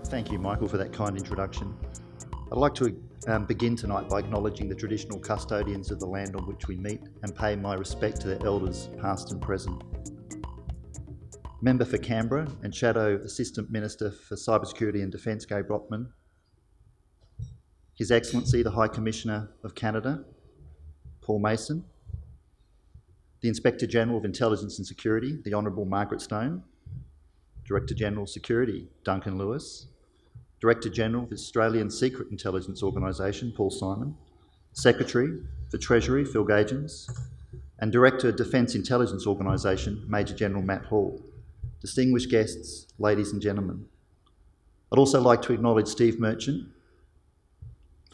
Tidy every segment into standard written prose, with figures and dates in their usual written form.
Thank you, Michael, for that kind introduction. I'd like to begin tonight by acknowledging the traditional custodians of the land on which we meet and pay my respect to their elders, past and present. Member for Canberra and Shadow Assistant Minister for Cybersecurity and Defence, Gai Brockman, His Excellency the High Commissioner of Canada, Paul Mason, the Inspector General of Intelligence and Security, the Honourable Margaret Stone, Director General Security, Duncan Lewis, Director General of the Australian Secret Intelligence Organisation, Paul Simon, Secretary for Treasury, Phil Gagens, and Director of Defence Intelligence Organisation, Major General Matt Hall. Distinguished guests, ladies and gentlemen. I'd also like to acknowledge Steve Merchant,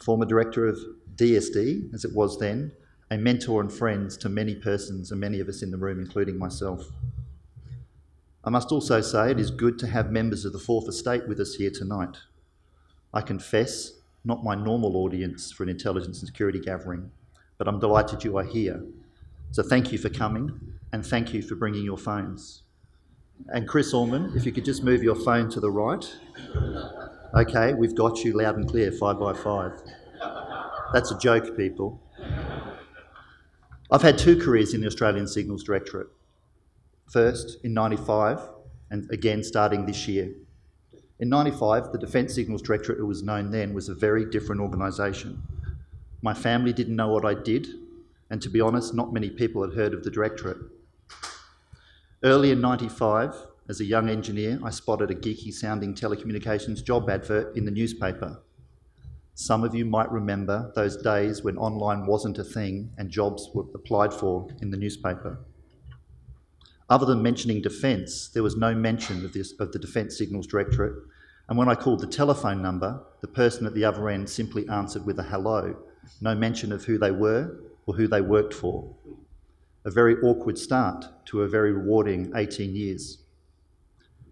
former Director of DSD, as it was then, a mentor and friend to many persons and many of us in the room, including myself. I must also say it is good to have members of the Fourth Estate with us here tonight. I confess, not my normal audience for an intelligence and security gathering, but I'm delighted you are here. So thank you for coming, and thank you for bringing your phones. And Chris Orman, if you could just move your phone to the right. Okay, we've got you loud and clear, 5x5. That's a joke, people. I've had two careers in the Australian Signals Directorate. First, in '95, and again starting this year. In '95, the Defence Signals Directorate, it was known then, was a very different organisation. My family didn't know what I did, and to be honest, not many people had heard of the Directorate. Early in '95, as a young engineer, I spotted a geeky-sounding telecommunications job advert in the newspaper. Some of you might remember those days when online wasn't a thing and jobs were applied for in the newspaper. Other than mentioning defence, there was no mention of the Defence Signals Directorate, and when I called the telephone number, the person at the other end simply answered with a hello, no mention of who they were or who they worked for. A very awkward start to a very rewarding 18 years.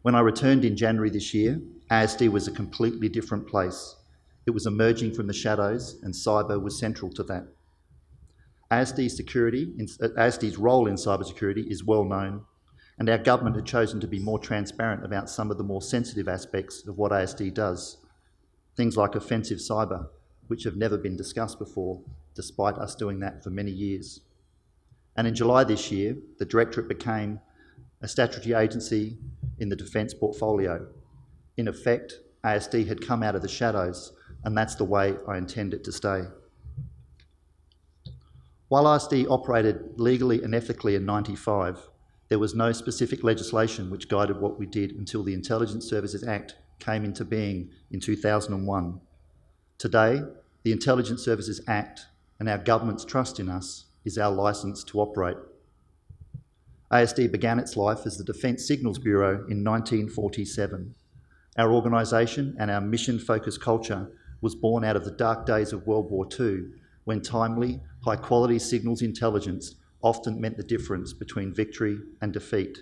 When I returned in January this year, ASD was a completely different place. It was emerging from the shadows, and cyber was central to that. ASD's role in cybersecurity is well known, and our government had chosen to be more transparent about some of the more sensitive aspects of what ASD does. Things like offensive cyber, which have never been discussed before, despite us doing that for many years. And in July this year, the Directorate became a statutory agency in the defence portfolio. In effect, ASD had come out of the shadows, and that's the way I intend it to stay. While ASD operated legally and ethically in '95, there was no specific legislation which guided what we did until the Intelligence Services Act came into being in 2001. Today, the Intelligence Services Act and our government's trust in us is our licence to operate. ASD began its life as the Defence Signals Bureau in 1947. Our organisation and our mission-focused culture was born out of the dark days of World War II, when timely, high-quality signals intelligence often meant the difference between victory and defeat.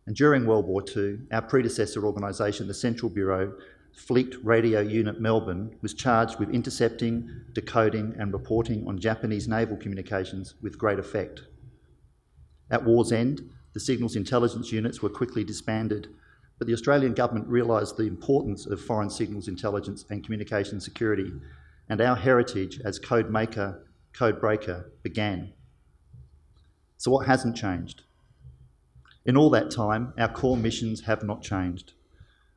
And during World War II, our predecessor organisation, the Central Bureau, Fleet Radio Unit Melbourne, was charged with intercepting, decoding and reporting on Japanese naval communications with great effect. At war's end, the signals intelligence units were quickly disbanded, but the Australian government realised the importance of foreign signals intelligence and communication security, and our heritage as code maker, code breaker began. So what hasn't changed? In all that time, our core missions have not changed.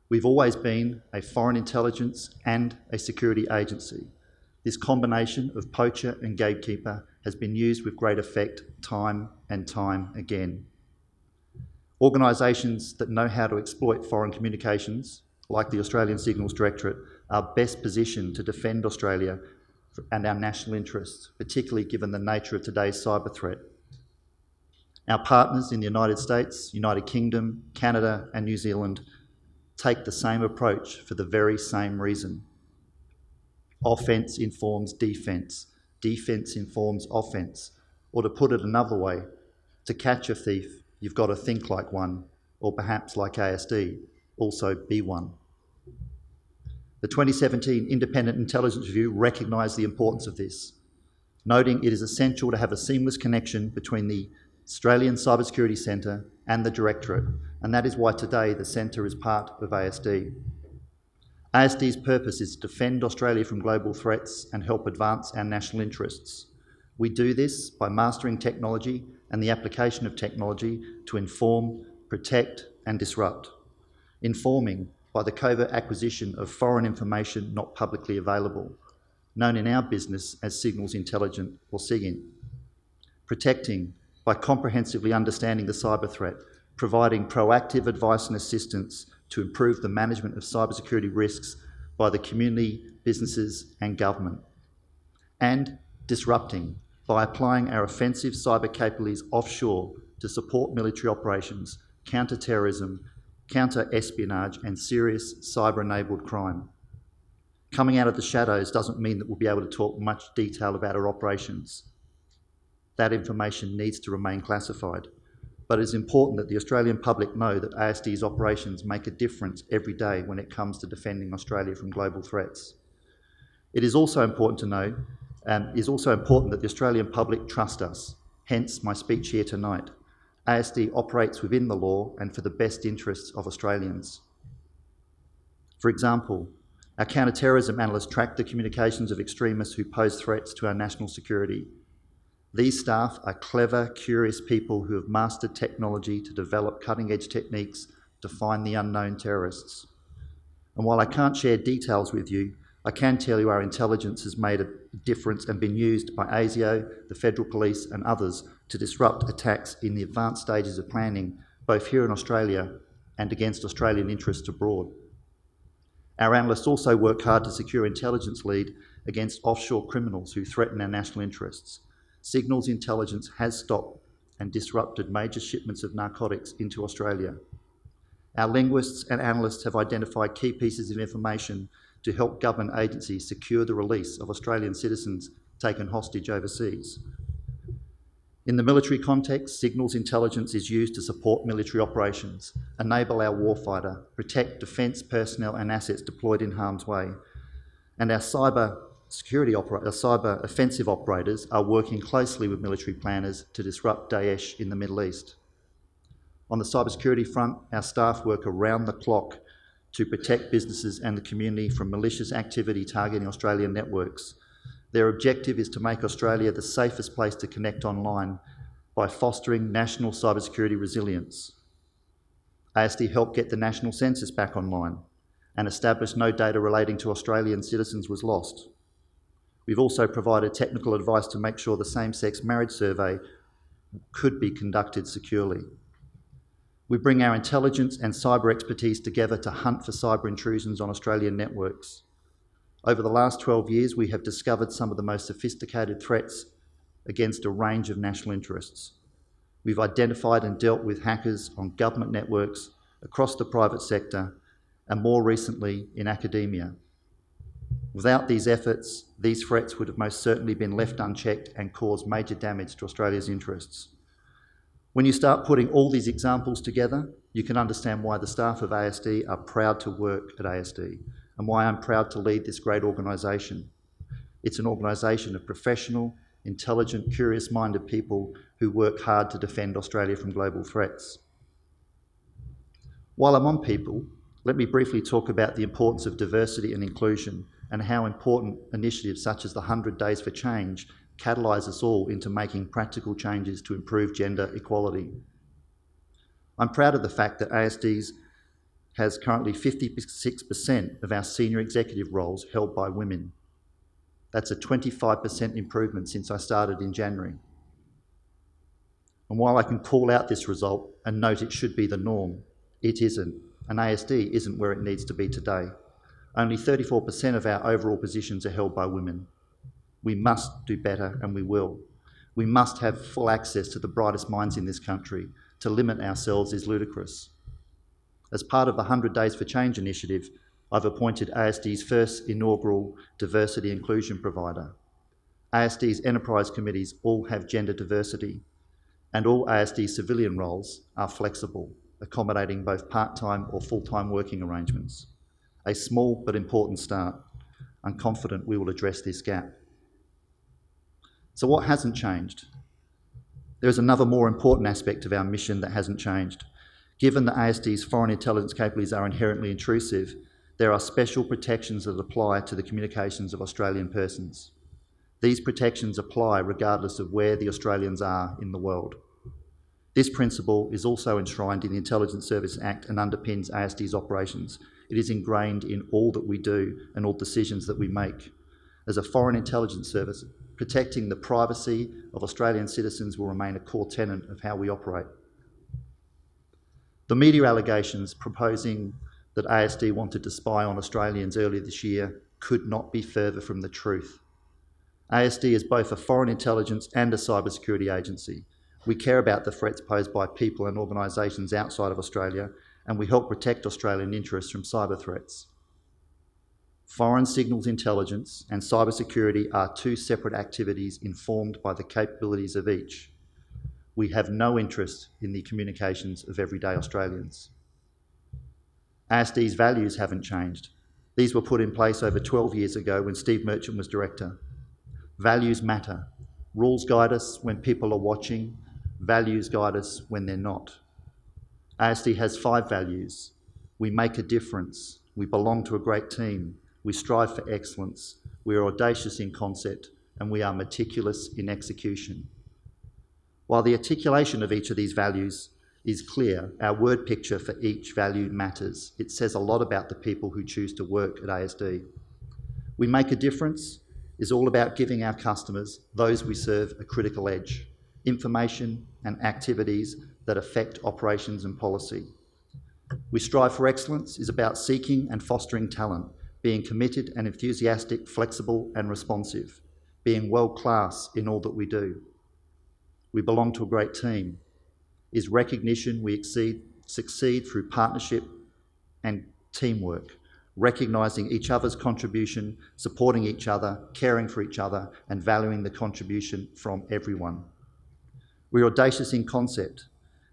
We've always been a foreign intelligence and a security agency. This combination of poacher and gatekeeper has been used with great effect time and time again. Organisations that know how to exploit foreign communications, like the Australian Signals Directorate, are best positioned to defend Australia and our national interests, particularly given the nature of today's cyber threat. Our partners in the United States, United Kingdom, Canada and New Zealand take the same approach for the very same reason. Offence informs defence. Defence informs offence. Or to put it another way, to catch a thief, you've got to think like one, or perhaps like ASD, also be one. The 2017 Independent Intelligence Review recognised the importance of this, noting it is essential to have a seamless connection between the Australian Cybersecurity Centre and the Directorate, and that is why today the Centre is part of ASD. ASD's purpose is to defend Australia from global threats and help advance our national interests. We do this by mastering technology and the application of technology to inform, protect and disrupt. Informing by the covert acquisition of foreign information not publicly available, known in our business as signals intelligence or SIGINT. Protecting by comprehensively understanding the cyber threat, providing proactive advice and assistance to improve the management of cybersecurity risks by the community, businesses and government. And disrupting by applying our offensive cyber capabilities offshore to support military operations, counter-terrorism, counter-espionage and serious cyber-enabled crime. Coming out of the shadows doesn't mean that we'll be able to talk much detail about our operations. That information needs to remain classified, but it's important that the Australian public know that ASD's operations make a difference every day when it comes to defending Australia from global threats. It is also important to know, that the Australian public trust us, hence my speech here tonight. ASD operates within the law and for the best interests of Australians. For example, our counter-terrorism analysts track the communications of extremists who pose threats to our national security. These staff are clever, curious people who have mastered technology to develop cutting-edge techniques to find the unknown terrorists. And while I can't share details with you, I can tell you our intelligence has made a difference and been used by ASIO, the Federal Police and others to disrupt attacks in the advanced stages of planning, both here in Australia and against Australian interests abroad. Our analysts also work hard to secure intelligence lead against offshore criminals who threaten our national interests. Signals intelligence has stopped and disrupted major shipments of narcotics into Australia. Our linguists and analysts have identified key pieces of information to help government agencies secure the release of Australian citizens taken hostage overseas. In the military context, signals intelligence is used to support military operations, enable our warfighter, protect defence personnel and assets deployed in harm's way, and our cyber offensive operators are working closely with military planners to disrupt Daesh in the Middle East. On the cybersecurity front, our staff work around the clock to protect businesses and the community from malicious activity targeting Australian networks. Their objective is to make Australia the safest place to connect online by fostering national cybersecurity resilience. ASD helped get the national census back online and established no data relating to Australian citizens was lost. We've also provided technical advice to make sure the same-sex marriage survey could be conducted securely. We bring our intelligence and cyber expertise together to hunt for cyber intrusions on Australian networks. Over the last 12 years, we have discovered some of the most sophisticated threats against a range of national interests. We've identified and dealt with hackers on government networks, across the private sector, and more recently in academia. Without these efforts, these threats would have most certainly been left unchecked and caused major damage to Australia's interests. When you start putting all these examples together, you can understand why the staff of ASD are proud to work at ASD and why I'm proud to lead this great organisation. It's an organisation of professional, intelligent, curious-minded people who work hard to defend Australia from global threats. While I'm on people, let me briefly talk about the importance of diversity and inclusion and how important initiatives such as the 100 Days for Change catalyse us all into making practical changes to improve gender equality. I'm proud of the fact that ASD has currently 56% of our senior executive roles held by women. That's a 25% improvement since I started in January. And while I can call out this result and note it should be the norm, it isn't, and ASD isn't where it needs to be today. Only 34% of our overall positions are held by women. We must do better, and we will. We must have full access to the brightest minds in this country. To limit ourselves is ludicrous. As part of the 100 Days for Change initiative, I've appointed ASD's first inaugural diversity inclusion provider. ASD's enterprise committees all have gender diversity, and all ASD civilian roles are flexible, accommodating both part-time or full-time working arrangements. A small but important start. I'm confident we will address this gap. So what hasn't changed? There is another more important aspect of our mission that hasn't changed. Given that ASD's foreign intelligence capabilities are inherently intrusive, there are special protections that apply to the communications of Australian persons. These protections apply regardless of where the Australians are in the world. This principle is also enshrined in the Intelligence Service Act and underpins ASD's operations. It is ingrained in all that we do and all decisions that we make. As a foreign intelligence service, protecting the privacy of Australian citizens will remain a core tenet of how we operate. The media allegations proposing that ASD wanted to spy on Australians earlier this year could not be further from the truth. ASD is both a foreign intelligence and a cybersecurity agency. We care about the threats posed by people and organisations outside of Australia, and we help protect Australian interests from cyber threats. Foreign signals intelligence and cybersecurity are two separate activities informed by the capabilities of each. We have no interest in the communications of everyday Australians. ASD's values haven't changed. These were put in place over 12 years ago when Steve Merchant was director. Values matter. Rules guide us when people are watching. Values guide us when they're not. ASD has 5 values. We make a difference. We belong to a great team. We strive for excellence. We are audacious in concept, and we are meticulous in execution. While the articulation of each of these values is clear, our word picture for each value matters. It says a lot about the people who choose to work at ASD. We make a difference is all about giving our customers, those we serve, a critical edge, information and activities that affect operations and policy. We strive for excellence is about seeking and fostering talent, being committed and enthusiastic, flexible and responsive, being world-class in all that we do. We belong to a great team is recognition we succeed through partnership and teamwork, recognising each other's contribution, supporting each other, caring for each other, and valuing the contribution from everyone. We're audacious in concept.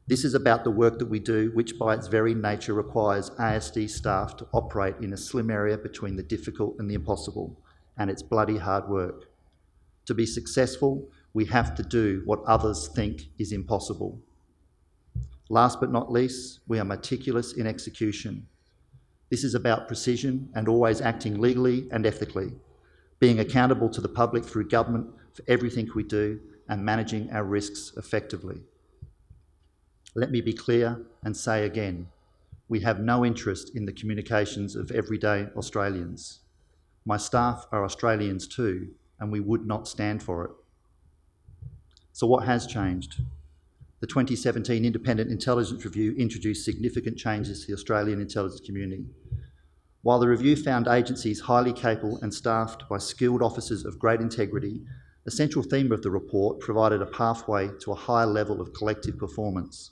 This is about the work that we do, which by its very nature requires ASD staff to operate in a slim area between the difficult and the impossible, and it's bloody hard work. To be successful, we have to do what others think is impossible. Last but not least, we are meticulous in execution. This is about precision and always acting legally and ethically, being accountable to the public through government for everything we do, and managing our risks effectively. Let me be clear and say again, we have no interest in the communications of everyday Australians. My staff are Australians too, and we would not stand for it. So what has changed? The 2017 Independent Intelligence Review introduced significant changes to the Australian intelligence community. While the review found agencies highly capable and staffed by skilled officers of great integrity, the central theme of the report provided a pathway to a higher level of collective performance.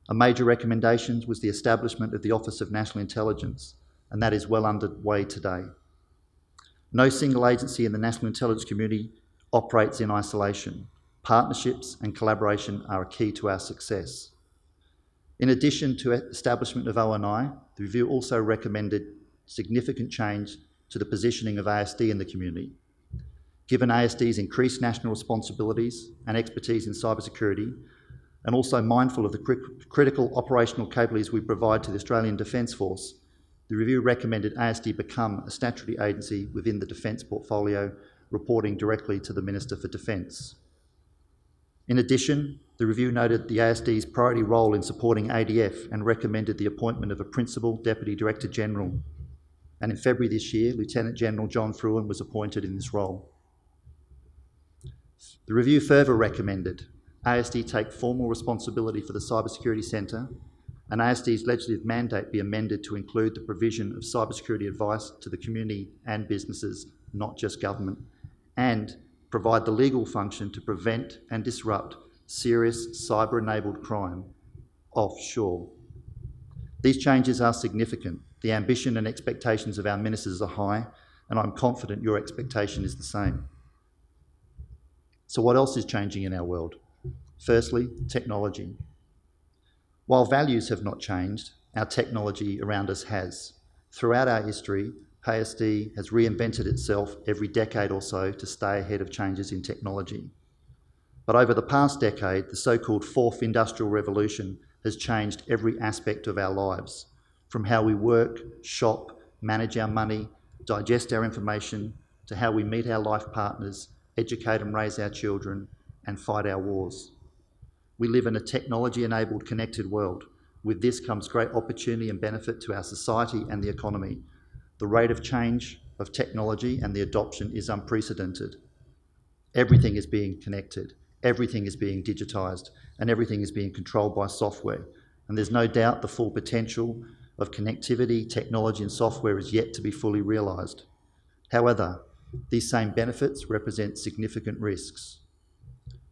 A major recommendation was the establishment of the Office of National Intelligence, and that is well underway today. No single agency in the national intelligence community operates in isolation. Partnerships and collaboration are a key to our success. In addition to establishment of ONI, the review also recommended significant change to the positioning of ASD in the community. Given ASD's increased national responsibilities and expertise in cybersecurity, and also mindful of the critical operational capabilities we provide to the Australian Defence Force, the review recommended ASD become a statutory agency within the Defence portfolio, reporting directly to the Minister for Defence. In addition, the review noted the ASD's priority role in supporting ADF and recommended the appointment of a Principal Deputy Director General. And in February this year, Lieutenant General John Fruin was appointed in this role. The review further recommended ASD take formal responsibility for the Cybersecurity Centre, and ASD's legislative mandate be amended to include the provision of cybersecurity advice to the community and businesses, not just government, and provide the legal function to prevent and disrupt serious cyber-enabled crime offshore. These changes are significant. The ambition and expectations of our ministers are high, and I'm confident your expectation is the same. So what else is changing in our world? Firstly, technology. While values have not changed, our technology around us has. Throughout our history, ASD has reinvented itself every decade or so to stay ahead of changes in technology. But over the past decade, the so-called Fourth Industrial Revolution has changed every aspect of our lives, from how we work, shop, manage our money, digest our information, to how we meet our life partners, educate and raise our children, and fight our wars. We live in a technology-enabled, connected world. With this comes great opportunity and benefit to our society and the economy. The rate of change of technology and the adoption is unprecedented. Everything is being connected, everything is being digitised, and everything is being controlled by software. And there's no doubt the full potential of connectivity, technology and software is yet to be fully realised. However, these same benefits represent significant risks.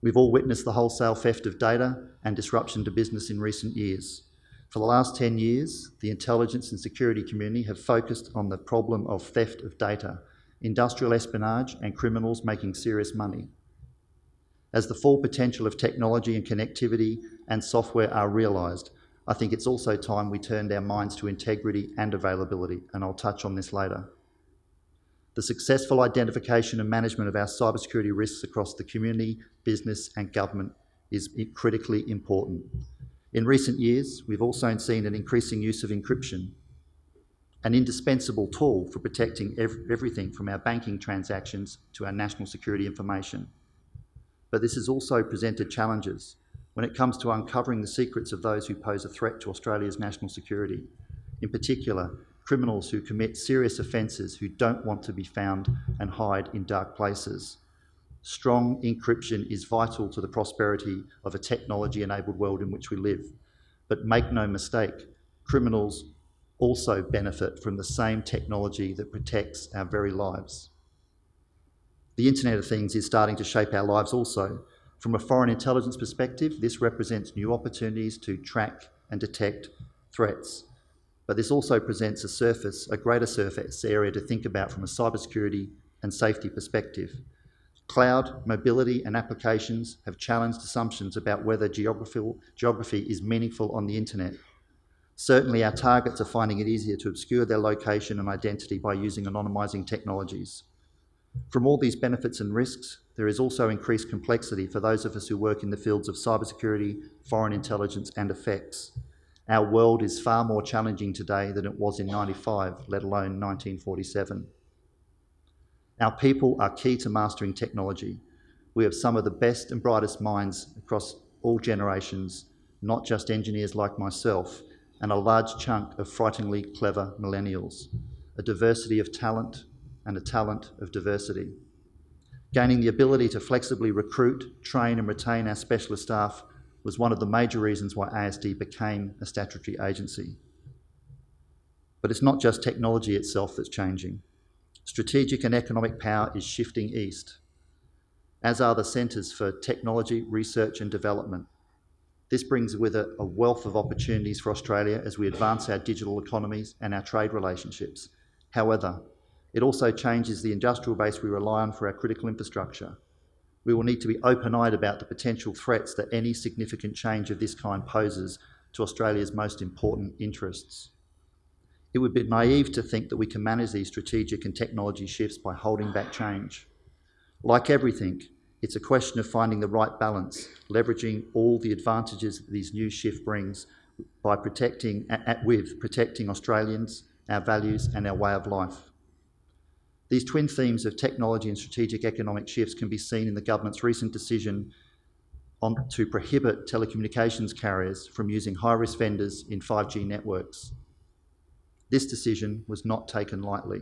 We've all witnessed the wholesale theft of data and disruption to business in recent years. For the last 10 years, the intelligence and security community have focused on the problem of theft of data, industrial espionage and criminals making serious money. As the full potential of technology and connectivity and software are realised, I think it's also time we turned our minds to integrity and availability, and I'll touch on this later. The successful identification and management of our cybersecurity risks across the community, business and government is critically important. In recent years, we've also seen an increasing use of encryption, an indispensable tool for protecting everything from our banking transactions to our national security information. But this has also presented challenges when it comes to uncovering the secrets of those who pose a threat to Australia's national security. In particular, criminals who commit serious offences who don't want to be found and hide in dark places. Strong encryption is vital to the prosperity of a technology-enabled world in which we live. But make no mistake, criminals also benefit from the same technology that protects our very lives. The Internet of Things is starting to shape our lives also. From a foreign intelligence perspective, this represents new opportunities to track and detect threats. But this also presents a greater surface area to think about from a cybersecurity and safety perspective. Cloud, mobility and applications have challenged assumptions about whether geography is meaningful on the internet. Certainly our targets are finding it easier to obscure their location and identity by using anonymising technologies. From all these benefits and risks, there is also increased complexity for those of us who work in the fields of cybersecurity, foreign intelligence and effects. Our world is far more challenging today than it was in 95, let alone 1947. Our people are key to mastering technology. We have some of the best and brightest minds across all generations, not just engineers like myself, and a large chunk of frighteningly clever millennials, a diversity of talent and a talent of diversity. Gaining the ability to flexibly recruit, train and retain our specialist staff was one of the major reasons why ASD became a statutory agency. But it's not just technology itself that's changing. Strategic and economic power is shifting east, as are the centres for technology, research and development. This brings with it a wealth of opportunities for Australia as we advance our digital economies and our trade relationships. However, it also changes the industrial base we rely on for our critical infrastructure. We will need to be open-eyed about the potential threats that any significant change of this kind poses to Australia's most important interests. It would be naive to think that we can manage these strategic and technology shifts by holding back change. Like everything, it's a question of finding the right balance, leveraging all the advantages that this new shift brings by protecting Australians, our values and our way of life. These twin themes of technology and strategic economic shifts can be seen in the government's recent decision to prohibit telecommunications carriers from using high-risk vendors in 5G networks. This decision was not taken lightly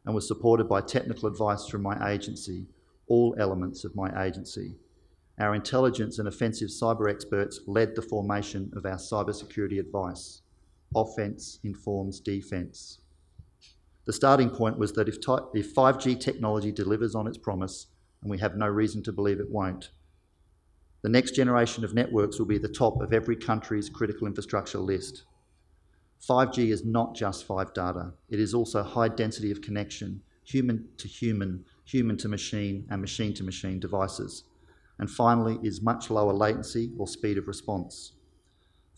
and was supported by technical advice from my agency, all elements of my agency. Our intelligence and offensive cyber experts led the formation of our cybersecurity advice. Offence informs defence. The starting point was that if 5G technology delivers on its promise, and we have no reason to believe it won't, the next generation of networks will be at the top of every country's critical infrastructure list. 5G is not just 5 data, it is also high density of connection, human to human, human to machine and machine to machine devices. And finally is much lower latency or speed of response.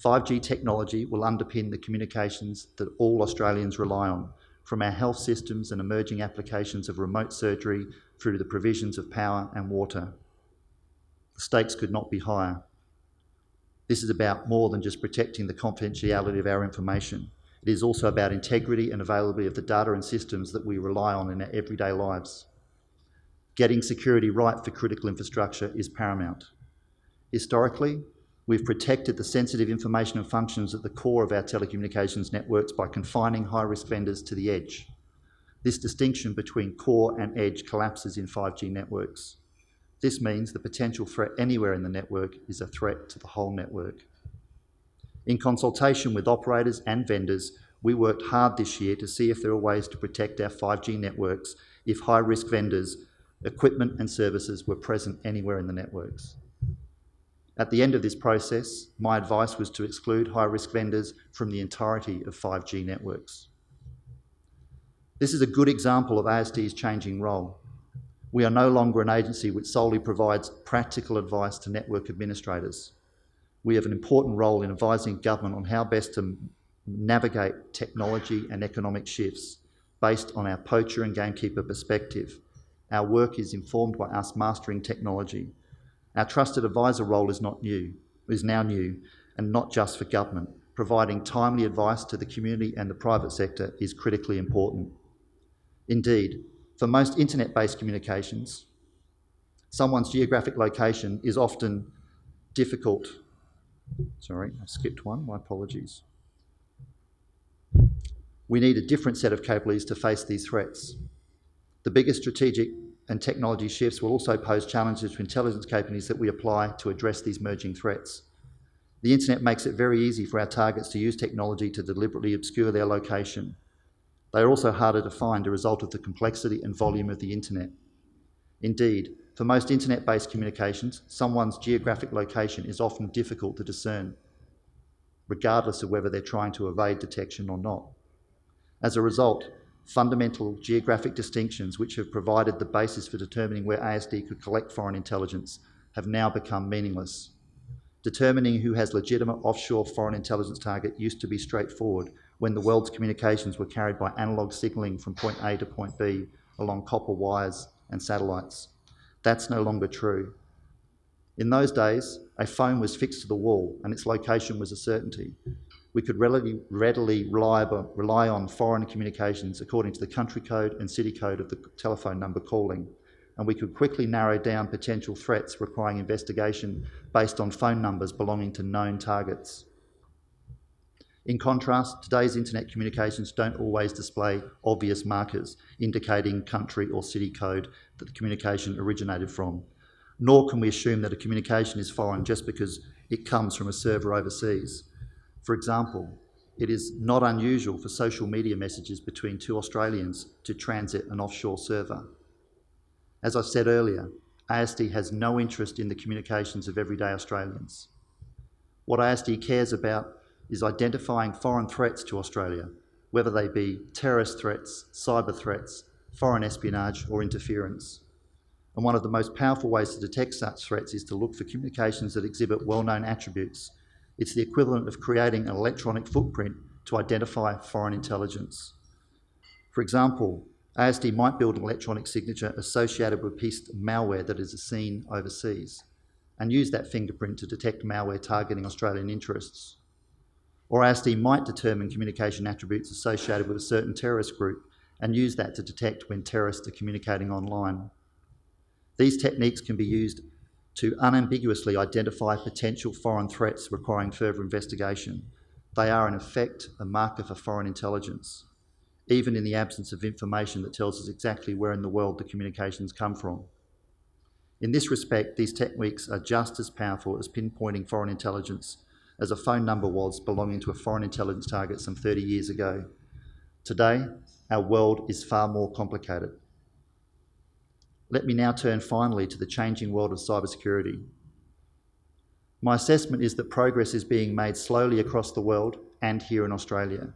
5G technology will underpin the communications that all Australians rely on, from our health systems and emerging applications of remote surgery through to the provisions of power and water. The stakes could not be higher. This is about more than just protecting the confidentiality of our information. It is also about integrity and availability of the data and systems that we rely on in our everyday lives. Getting security right for critical infrastructure is paramount. Historically, we've protected the sensitive information and functions at the core of our telecommunications networks by confining high-risk vendors to the edge. This distinction between core and edge collapses in 5G networks. This means the potential threat anywhere in the network is a threat to the whole network. In consultation with operators and vendors, we worked hard this year to see if there are ways to protect our 5G networks if high-risk vendors, equipment and services were present anywhere in the networks. At the end of this process, my advice was to exclude high-risk vendors from the entirety of 5G networks. This is a good example of ASD's changing role. We are no longer an agency which solely provides practical advice to network administrators. We have an important role in advising government on how best to navigate technology and economic shifts based on our poacher and gamekeeper perspective. Our work is informed by us mastering technology. Our trusted advisor role is now new, and not just for government. Providing timely advice to the community and the private sector is critically important. Indeed, for most internet-based communications, someone's geographic location is often difficult. Sorry, I skipped one, my apologies. We need a different set of capabilities to face these threats. The biggest strategic and technology shifts will also pose challenges to intelligence capabilities that we apply to address these emerging threats. The internet makes it very easy for our targets to use technology to deliberately obscure their location. They are also harder to find as a result of the complexity and volume of the internet. Indeed, for most internet-based communications, someone's geographic location is often difficult to discern, regardless of whether they're trying to evade detection or not. As a result, fundamental geographic distinctions which have provided the basis for determining where ASD could collect foreign intelligence have now become meaningless. Determining who has legitimate offshore foreign intelligence target used to be straightforward when the world's communications were carried by analogue signalling from point A to point B along copper wires and satellites. That's no longer true. In those days, a phone was fixed to the wall and its location was a certainty. We could readily rely on foreign communications according to the country code and city code of the telephone number calling, and we could quickly narrow down potential threats requiring investigation based on phone numbers belonging to known targets. In contrast, today's internet communications don't always display obvious markers indicating country or city code that the communication originated from, nor can we assume that a communication is foreign just because it comes from a server overseas. For example, it is not unusual for social media messages between two Australians to transit an offshore server. As I said earlier, ASD has no interest in the communications of everyday Australians. What ASD cares about is identifying foreign threats to Australia, whether they be terrorist threats, cyber threats, foreign espionage or interference. And one of the most powerful ways to detect such threats is to look for communications that exhibit well-known attributes. It's the equivalent of creating an electronic footprint to identify foreign intelligence. For example, ASD might build an electronic signature associated with a piece of malware that is seen overseas and use that fingerprint to detect malware targeting Australian interests. Or ASD might determine communication attributes associated with a certain terrorist group and use that to detect when terrorists are communicating online. These techniques can be used to unambiguously identify potential foreign threats requiring further investigation. They are in effect a marker for foreign intelligence, even in the absence of information that tells us exactly where in the world the communications come from. In this respect, these techniques are just as powerful as pinpointing foreign intelligence as a phone number was belonging to a foreign intelligence target some 30 years ago. Today, our world is far more complicated. Let me now turn finally to the changing world of cybersecurity. My assessment is that progress is being made slowly across the world and here in Australia.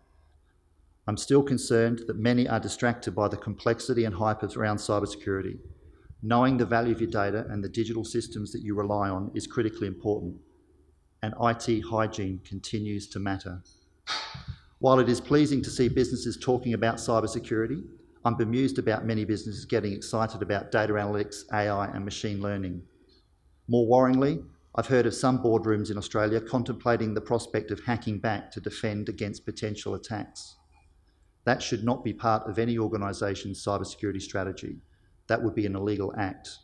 I'm still concerned that many are distracted by the complexity and hype around cybersecurity. Knowing the value of your data and the digital systems that you rely on is critically important, and IT hygiene continues to matter. While it is pleasing to see businesses talking about cybersecurity, I'm bemused about many businesses getting excited about data analytics, AI and machine learning. More worryingly, I've heard of some boardrooms in Australia contemplating the prospect of hacking back to defend against potential attacks. That should not be part of any organisation's cybersecurity strategy. That would be an illegal act.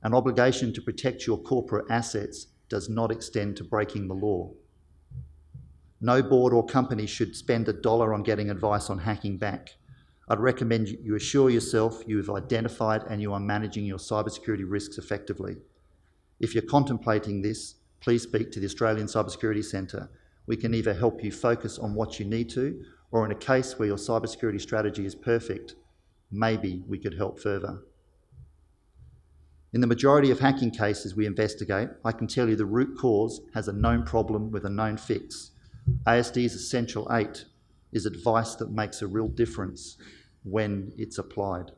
An obligation to protect your corporate assets does not extend to breaking the law. No board or company should spend $1 on getting advice on hacking back. I'd recommend you assure yourself you have identified and you are managing your cybersecurity risks effectively. If you're contemplating this, please speak to the Australian Cybersecurity Centre. We can either help you focus on what you need to, or in a case where your cybersecurity strategy is perfect, maybe we could help further. In the majority of hacking cases we investigate, I can tell you the root cause has a known problem with a known fix. ASD's Essential 8 is advice that makes a real difference when it's applied.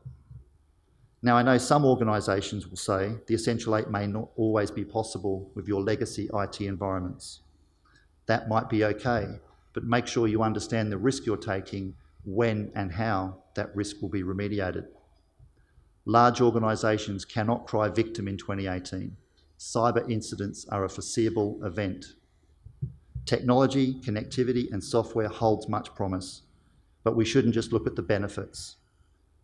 Now, I know some organisations will say the Essential 8 may not always be possible with your legacy IT environments. That might be okay, but make sure you understand the risk you're taking, when and how that risk will be remediated. Large organisations cannot cry victim in 2018. Cyber incidents are a foreseeable event. Technology, connectivity and software holds much promise, but we shouldn't just look at the benefits.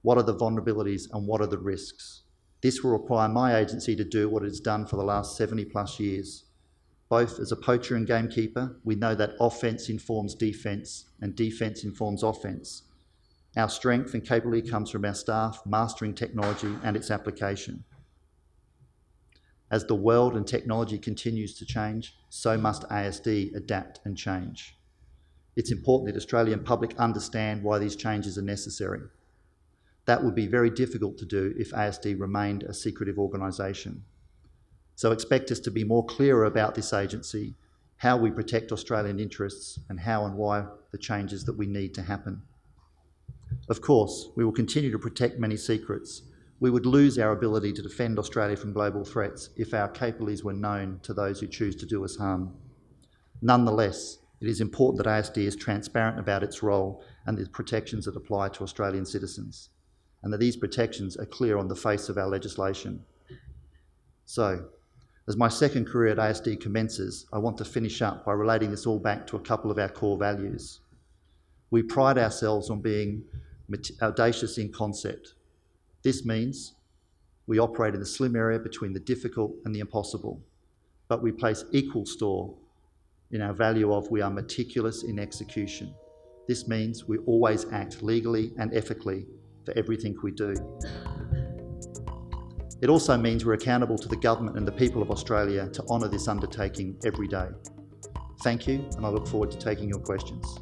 What are the vulnerabilities and what are the risks? This will require my agency to do what it's done for the last 70 plus years. Both as a poacher and gamekeeper, we know that offence informs defence and defence informs offence. Our strength and capability comes from our staff mastering technology and its application. As the world and technology continues to change, so must ASD adapt and change. It's important that the Australian public understand why these changes are necessary. That would be very difficult to do if ASD remained a secretive organisation. So expect us to be more clearer about this agency, how we protect Australian interests, and how and why the changes that we need to happen. Of course, we will continue to protect many secrets. We would lose our ability to defend Australia from global threats if our capabilities were known to those who choose to do us harm. Nonetheless, it is important that ASD is transparent about its role and the protections that apply to Australian citizens, and that these protections are clear on the face of our legislation. So, as my second career at ASD commences, I want to finish up by relating this all back to a couple of our core values. We pride ourselves on being audacious in concept. This means we operate in the slim area between the difficult and the impossible, but we place equal store in our value of we are meticulous in execution. This means we always act legally and ethically for everything we do. It also means we're accountable to the government and the people of Australia to honour this undertaking every day. Thank you, and I look forward to taking your questions.